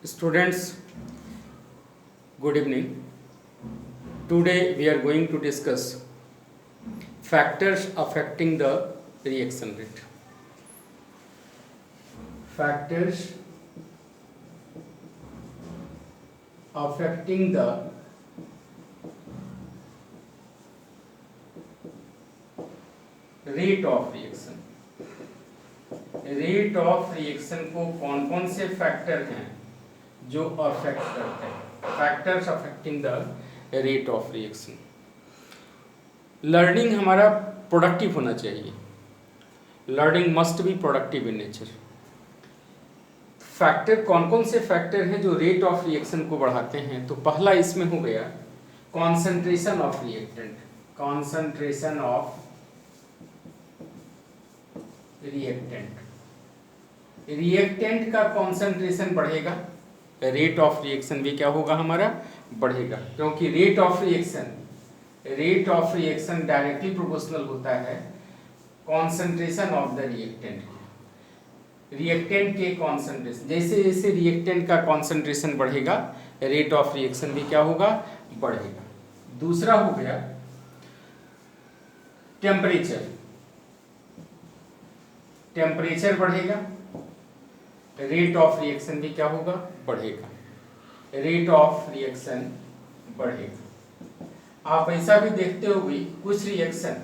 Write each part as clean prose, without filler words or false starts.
Students, good evening. Today we are going to discuss factors affecting the reaction rate. Factors affecting the rate of reaction. Rate of reaction को कौन कौन से factor हैं जो affect करते हैं? Factors affecting the rate of reaction. Learning हमारा productive होना चाहिए. Learning must be productive in nature. Factor कौन कौन से फैक्टर हैं जो रेट ऑफ रिएक्शन को बढ़ाते हैं? तो पहला इसमें हो गया concentration of reactant. Concentration of reactant. Reactant का कॉन्सेंट्रेशन बढ़ेगा, रेट ऑफ रिएक्शन भी क्या होगा हमारा? बढ़ेगा. क्योंकि rate of reaction directly proportional होता है concentration of the reactant. Reactant के कॉन्सेंट्रेशन, जैसे जैसे रिएक्टेंट का कॉन्सेंट्रेशन बढ़ेगा रेट ऑफ रिएक्शन भी क्या होगा? बढ़ेगा. दूसरा हो गया टेम्परेचर. टेम्परेचर बढ़ेगा, रेट ऑफ रिएक्शन भी क्या होगा? बढ़ेगा. रेट ऑफ रिएक्शन बढ़ेगा. आप ऐसा भी देखते होंगे कुछ रिएक्शन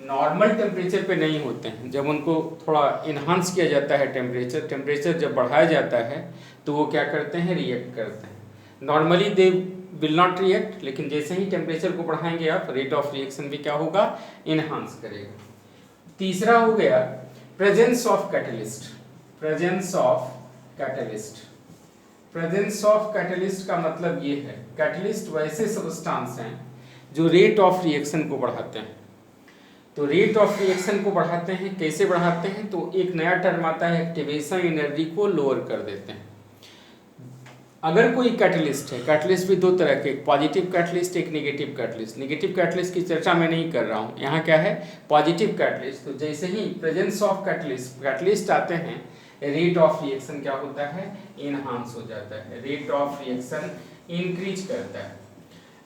नॉर्मल टेम्परेचर पे नहीं होते हैं. जब उनको थोड़ा इन्हांस किया जाता है टेम्परेचर जब बढ़ाया जाता है तो वो क्या करते हैं? रिएक्ट करते हैं. Normally they will not react, लेकिन जैसे ही टेम्परेचर को बढ़ाएंगे आप रेट ऑफ रिएक्शन भी क्या होगा? इन्हांस करेगा. तीसरा हो गया presence of catalyst. Presence of catalyst. Presence of catalyst का मतलब ये है कैटलिस्ट वैसे सब्सटेंस हैं जो रेट ऑफ रिएक्शन को बढ़ाते हैं. तो रेट ऑफ रिएक्शन को बढ़ाते हैं, कैसे बढ़ाते हैं? तो एक नया टर्म आता है एक्टिवेशन एनर्जी को लोअर कर देते हैं. अगर कोई कैटलिस्ट है, कैटलिस्ट भी दो तरह के, एक पॉजिटिव कैटलिस्ट, एक नेगेटिव कैटलिस्ट. नेगेटिव कैटलिस्ट की चर्चा मैं नहीं कर रहा हूँ. यहाँ क्या है? Positive catalyst. तो जैसे ही प्रेजेंस ऑफ कैटलिस्ट आते हैं रेट ऑफ रिएक्शन क्या होता है? इनहांस हो जाता है. रेट ऑफ रिएक्शन इंक्रीज करता है.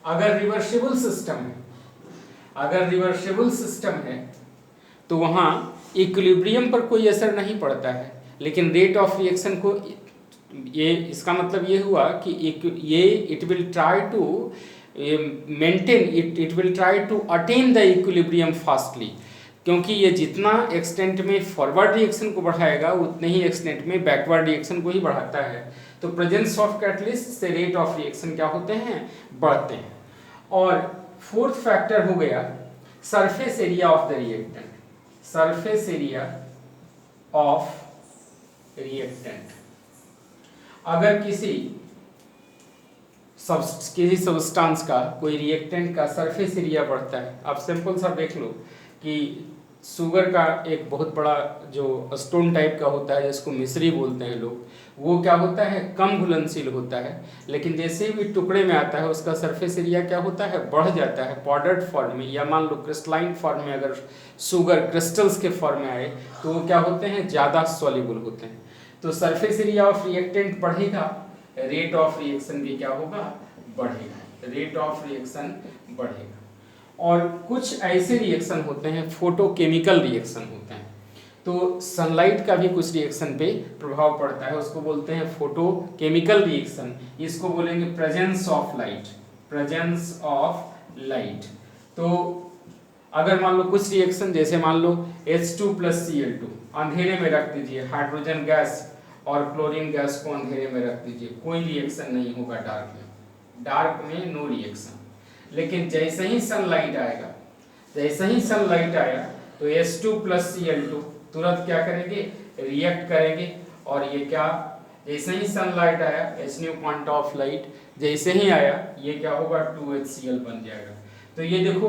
अगर रिवर्सिबल सिस्टम है तो वहाँ इक्विलिब्रियम पर कोई असर नहीं पड़ता है, लेकिन रेट ऑफ रिएक्शन को ये, इसका मतलब ये हुआ कि it will try to maintain it will try to attain the equilibrium fastly. क्योंकि ये जितना एक्सटेंट में फॉरवर्ड रिएक्शन को बढ़ाएगा उतने ही एक्सटेंट में बैकवर्ड रिएक्शन को ही बढ़ाता है. तो प्रेजेंस ऑफ कैटलिस्ट से रेट ऑफ रिएक्शन क्या होते हैं? बढ़ते हैं. और फोर्थ फैक्टर हो गया surface area of the reactant. Surface area of reactant. अगर किसी सब्सटेंस का, कोई रिएक्टेंट का सरफेस एरिया बढ़ता है, आप सिंपल सा देख लो कि शुगर का एक बहुत बड़ा जो स्टोन टाइप का होता है जिसको मिश्री बोलते हैं लोग, वो क्या होता है? कम घुलनशील होता है. लेकिन जैसे भी टुकड़े में आता है उसका सरफेस एरिया क्या होता है? बढ़ जाता है. पाउडर्ड फॉर्म में या मान लो क्रिस्टलाइन फॉर्म में अगर शुगर क्रिस्टल्स के फॉर्म में आए तो वो क्या होते हैं? ज़्यादा सॉल्युबल होते हैं. तो सरफेस एरिया ऑफ रिएक्टेंट बढ़ेगा, रेट ऑफ रिएक्शन भी क्या होगा? बढ़ेगा. रेट ऑफ रिएक्शन बढ़ेगा. और कुछ ऐसे रिएक्शन होते हैं फोटोकेमिकल रिएक्शन होते हैं. तो सनलाइट का भी कुछ रिएक्शन पे प्रभाव पड़ता है, उसको बोलते हैं फोटोकेमिकल रिएक्शन. इसको बोलेंगे presence of light. Presence of light. तो अगर मान लो कुछ रिएक्शन, जैसे मान लो H2 + Cl2 अंधेरे में रख दीजिए, हाइड्रोजन गैस और क्लोरीन गैस को अंधेरे में रख दीजिए, कोई रिएक्शन नहीं होगा डार्क में नो रिएक्शन. लेकिन जैसे ही सनलाइट आया तो H2 + Cl2 तुरंत क्या करेंगे? रिएक्ट करेंगे. और ये क्या, जैसे ही सनलाइट आया, h new point of light जैसे ही आया, ये क्या होगा? 2HCl बन जाएगा. तो ये देखो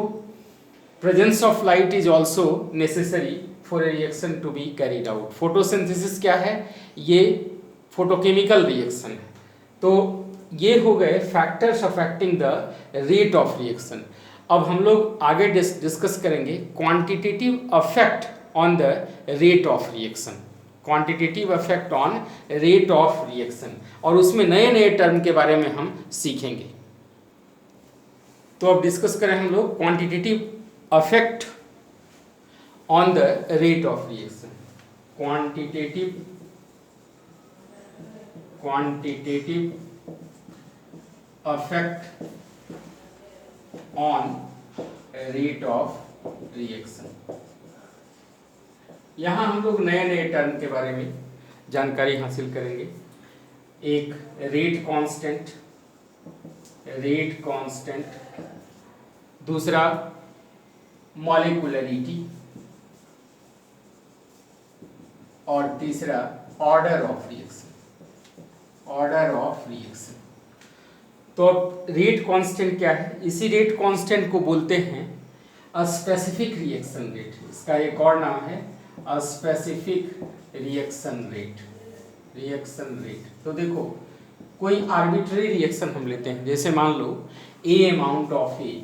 presence of light is also necessary for a reaction to be carried out. Photosynthesis क्या है? ये फोटोकेमिकल रिएक्शन है. तो ये हो गए factors affecting the rate of reaction. अब हम लोग आगे डिस्कस करेंगे quantitative affect on the rate of reaction. Quantitative effect on rate of reaction, और उसमें नए नए टर्म के बारे में हम सीखेंगे। तो अब डिस्कस करें हम लोग quantitative effect on the rate of reaction. Quantitative effect on rate of reaction. यहाँ हम लोग नए नए टर्म के बारे में जानकारी हासिल करेंगे। एक रेट कांस्टेंट, दूसरा मॉलिक्यूलरिटी, और तीसरा ऑर्डर ऑफ रिएक्शन। तो अब रेट कांस्टेंट क्या है? इसी रेट कांस्टेंट को बोलते हैं स्पेसिफिक रिएक्शन रेट। इसका एक और नाम है स्पेसिफिक रिएक्शन रेट। तो देखो, कोई आर्बिट्ररी रिएक्शन हम लेते हैं, जैसे मान लो A amount of A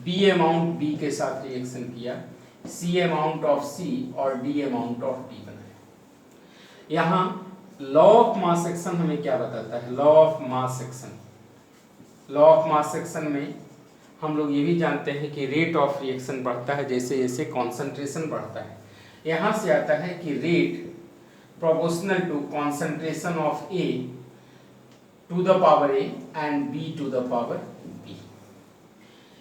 B amount B के साथ रिएक्शन किया, C अमाउंट ऑफ C और D अमाउंट ऑफ D बनाया। यहाँ लॉ ऑफ मास एक्शन हमें क्या बताता है? लॉ ऑफ मास एक्शन में हम लोग ये भी जानते हैं कि रेट ऑफ रिएक्शन बढ़ता है जैसे जैसे कॉन्सेंट्रेशन बढ़ता है। यहाँ से आता है कि rate proportional to concentration of A to the power A and B to the power B।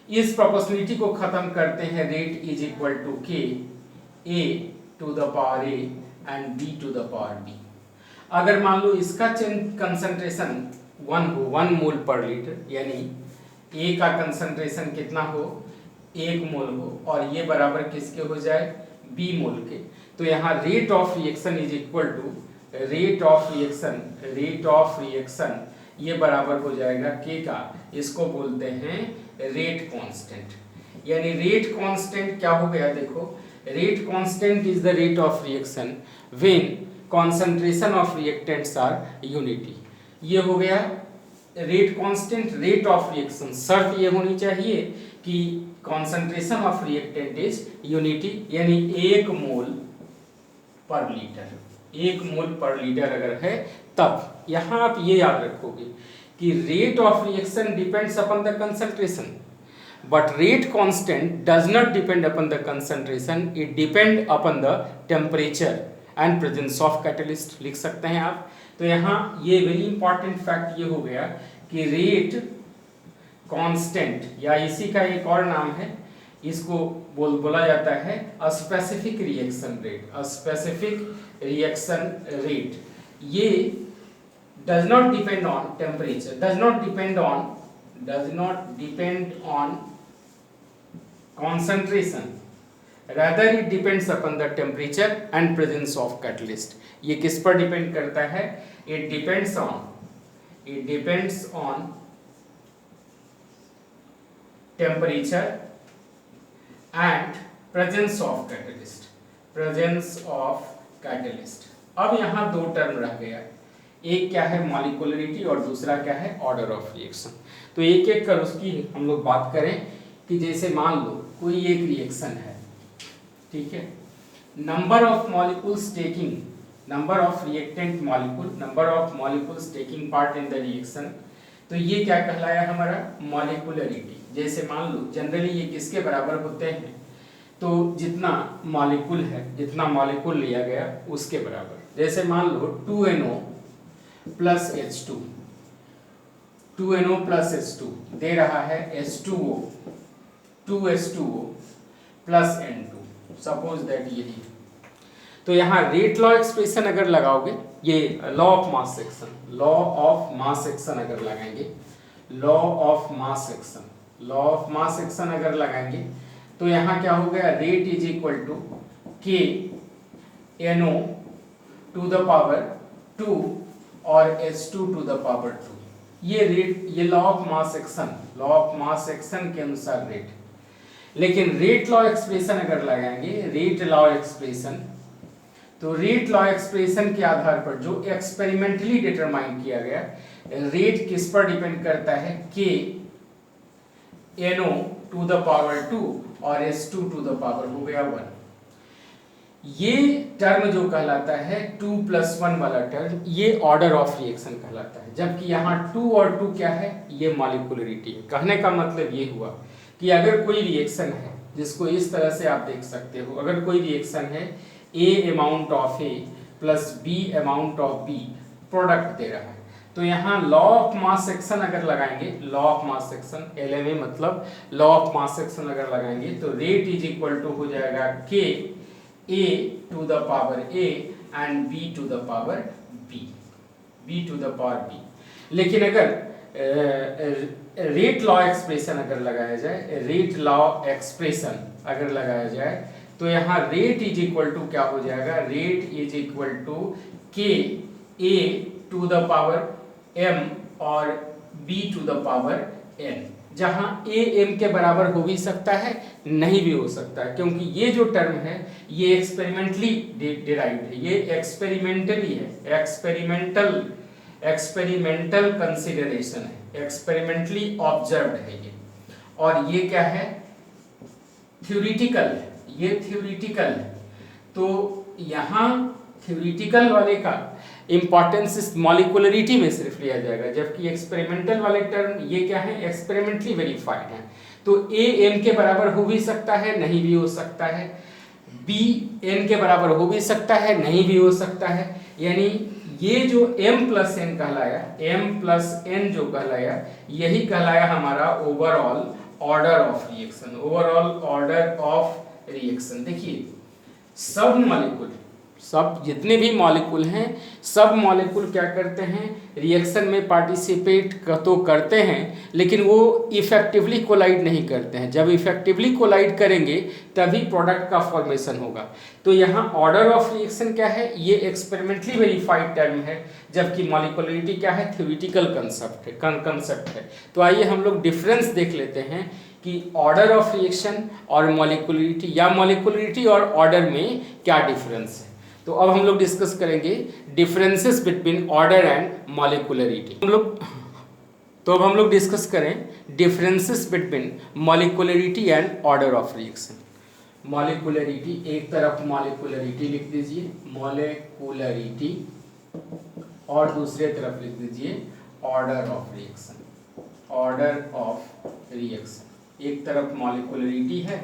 इस प्रोपोर्शनलिटी को खत्म करते हैं rate is equal to K A to the power A and B to the power B। अगर मान लो इसका concentration 1 हो, 1 मोल पर लीटर, यानी A का कंसंट्रेशन कितना हो? 1 मोल हो, और ये बराबर किसके हो जाए? B मोल के। तो यहाँ rate of reaction is equal to rate of reaction ये बराबर हो जाएगा K का, इसको बोलते हैं रेट कांस्टेंट। यानी रेट कांस्टेंट क्या हो गया? देखो, rate constant is the rate of reaction when concentration of reactants are unity. ये हो गया rate constant, rate of reaction. शर्त ये होनी चाहिए कि concentration of reactant is unity, यानी 1 मोल पर लीटर अगर है तब। यहाँ आप ये याद रखोगे कि rate of reaction depends upon the concentration, but rate constant does not depend upon the concentration, it depend upon the temperature and presence of catalyst. लिख सकते हैं आप। तो यहाँ ये वेरी इंपॉर्टेंट फैक्ट ये हो गया कि रेट कांस्टेंट, या इसी का एक और नाम है, इसको बोला जाता है स्पेसिफिक रिएक्शन रेट। ये does not depend on temperature, does not depend on concentration, rather it depends upon the temperature and presence of catalyst। ये किस पर डिपेंड करता है? it depends on temperature and presence of catalyst। अब यहाँ 2 term रह गया, एक क्या है मॉलिक्यूलरिटी और दूसरा क्या है ऑर्डर ऑफ रिएक्शन। तो एक एक कर उसकी हम लोग बात करें कि जैसे मान लो कोई एक रिएक्शन है, ठीक है, number of reactant molecules taking part in the reaction. तो ये क्या कहलाया हमारा? मॉलिक्यूलरिटी। जैसे मान लो जनरली ये किसके बराबर होते हैं? तो जितना मॉलिक्यूल लिया गया उसके बराबर। जैसे मान लो 2NO प्लस H2 दे रहा है H2O 2H2O plus N2, suppose that यही। तो यहाँ रेट लॉ एक्सप्रेशन अगर लगाओगे, ये लॉ ऑफ मास एक्शन अगर लगाएंगे, लॉ ऑफ मास एक्शन अगर लगाएंगे तो यहाँ क्या हो गया? Rate is equal to K NO to the power 2 और H2 टू द पावर 2। ये लॉ ऑफ मास एक्शन के अनुसार रेट। लेकिन रेट लॉ एक्सप्रेशन अगर लगाएंगे, रेट लॉ एक्सप्रेशन के आधार पर जो एक्सपेरिमेंटली डिटरमाइन किया गया, रेट किस पर डिपेंड करता है? K NO to the power 2 और H2 टू द पावर हो गया 1। ये टर्म जो कहलाता है 2+1 वाला टर्म, ये ऑर्डर ऑफ रिएक्शन कहलाता है। जबकि यहाँ 2 और 2 क्या है, ये मॉलिक्युलरिटी है। कहने का मतलब ये हुआ कि अगर कोई रिएक्शन है, जिसको इस तरह से आप देख सकते हो, अगर कोई रिएक्शन है A amount of A plus B amount of B product दे रहा है, तो यहाँ लॉ ऑफ मास एक्शन अगर लगाएंगे, law of mass action LMA मतलब लॉ ऑफ मास एक्शन अगर लगाएंगे, तो रेट इज इक्वल टू हो जाएगा K A to the power A and B to the power B to the power B। लेकिन अगर रेट लॉ एक्सप्रेशन अगर लगाया जाए, रेट लॉ एक्सप्रेशन अगर लगाया जाए, तो यहाँ रेट इज इक्वल टू क्या हो जाएगा, rate is equal to K A to the power M और B to the power N, जहां A M के बराबर हो भी सकता है, नहीं भी हो सकता है, क्योंकि ये जो टर्म है ये एक्सपेरिमेंटली डिराइव्ड है, ये एक्सपेरिमेंटली है, एक्सपेरिमेंटल कंसिडरेशन है, एक्सपेरिमेंटली ऑब्जर्व्ड है ये। और ये क्या है, थ्योरेटिकल है, ये थ्योरेटिकल है। तो यहाँ थ्योरेटिकल वाले का इंपॉर्टेंस इस मॉलिक्युलरिटी में सिर्फ लिया जाएगा, जबकि एक्सपेरिमेंटल वाले टर्म ये क्या है, एक्सपेरिमेंटली वेरीफाइड है। तो A M के बराबर हो भी सकता है, नहीं भी हो सकता है, B N के बराबर हो भी सकता है, नहीं भी हो सकता है। यानी ये जो M प्लस N कहलाया, M प्लस N जो कहलाया, यही कहलाया हमारा overall order of reaction, overall order of reaction. देखिए सब मॉलिक्यूल, सब जितने भी मॉलिक्यूल हैं, सब मॉलिक्यूल क्या करते हैं, रिएक्शन में पार्टिसिपेट तो करते हैं, लेकिन वो इफेक्टिवली कोलाइड नहीं करते हैं। जब इफेक्टिवली कोलाइड करेंगे तभी प्रोडक्ट का फॉर्मेशन होगा। तो यहाँ ऑर्डर ऑफ रिएक्शन क्या है, ये एक्सपेरिमेंटली वेरीफाइड टर्म है, जबकि मॉलिक्युलरिटी क्या है, थ्योरेटिकल कंसेप्ट है। तो आइए हम लोग डिफरेंस देख लेते हैं कि ऑर्डर ऑफ रिएक्शन और मॉलिक्युलरिटी, या मॉलिक्युलरिटी और ऑर्डर में क्या डिफरेंस है। तो अब हम लोग डिस्कस करेंगे differences between order and molecularity. अब हम लोग डिस्कस करें differences between molecularity and order of reaction. Molecularity, एक तरफ मॉलिक्युलरिटी लिख दीजिए, मॉलिक्युलरिटी, और दूसरे तरफ लिख दीजिए order of reaction, order of reaction. एक तरफ मॉलिक्युलरिटी है,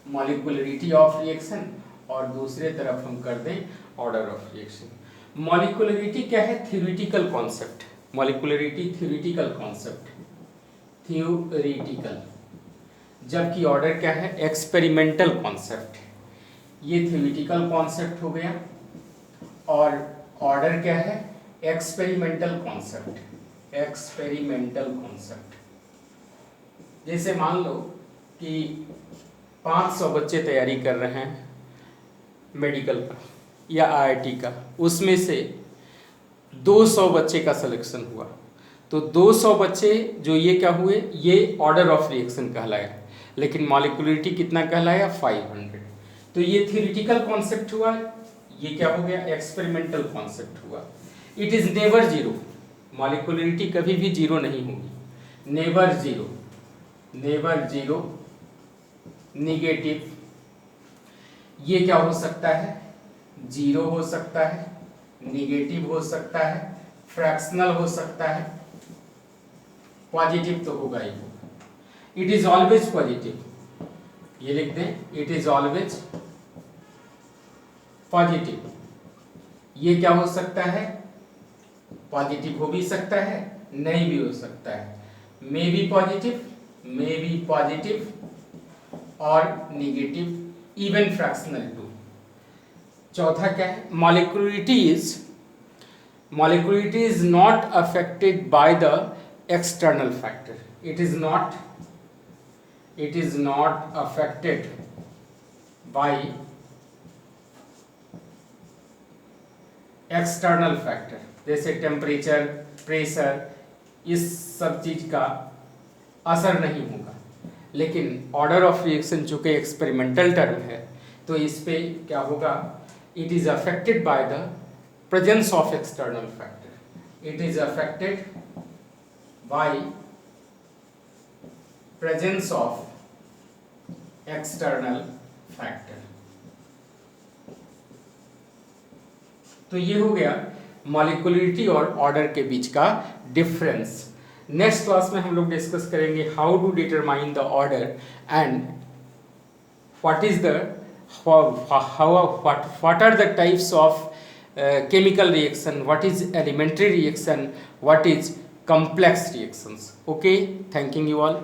मॉलिक्युलरिटी ऑफ रिएक्शन, और दूसरे तरफ हम कर दें ऑर्डर ऑफ रिएक्शन। मॉलिक्युलरिटी क्या है, theoretical concept, molecularity theoretical concept, theoretical, जबकि ऑर्डर क्या है, एक्सपेरिमेंटल कॉन्सेप्ट। ये थ्योरेटिकल कॉन्सेप्ट हो गया, और ऑर्डर क्या है, एक्सपेरिमेंटल कॉन्सेप्ट, एक्सपेरिमेंटल कॉन्सेप्ट। जैसे मान लो कि 500 बच्चे तैयारी कर रहे हैं मेडिकल का या IIT का, उसमें से 200 बच्चे का सिलेक्शन हुआ, तो 200 बच्चे जो ये क्या हुए, ये ऑर्डर ऑफ रिएक्शन कहलाया, लेकिन मॉलिक्युलरिटी कितना कहलाया, 500। तो ये थ्योरेटिकल कॉन्सेप्ट हुआ, ये क्या हो गया, एक्सपेरिमेंटल कॉन्सेप्ट हुआ। इट इज नेवर जीरो, मॉलिक्युलरिटी कभी भी जीरो नहीं होगी, never zero, never zero, negative. ये क्या हो सकता है, जीरो हो सकता है, निगेटिव हो सकता है, फ्रैक्शनल हो सकता है, पॉजिटिव तो होगा ही होगा। इट इज ऑलवेज पॉजिटिव, ये लिख दें, इट इज ऑलवेज पॉजिटिव। ये क्या हो सकता है, पॉजिटिव हो भी सकता है, नहीं भी हो सकता है, may be positive or negative, even fractional too. चौथा क्या है, molecularity is not affected by the external factor, it is not affected by external factor, जैसे टेम्परेचर, प्रेशर, इस सब चीज का असर नहीं होगा। लेकिन ऑर्डर ऑफ रिएक्शन चूंकि एक्सपेरिमेंटल टर्म है, तो इस पे क्या होगा, it is affected by the presence of external factor, it is affected by presence of external factor. तो ये हो गया मॉलिक्युलरिटी और ऑर्डर के बीच का डिफरेंस। नेक्स्ट क्लास में हम लोग डिस्कस करेंगे how to determine the order and what is the what are the types of chemical reaction, what is elementary reaction, what is complex reactions. Okay, thanking you all.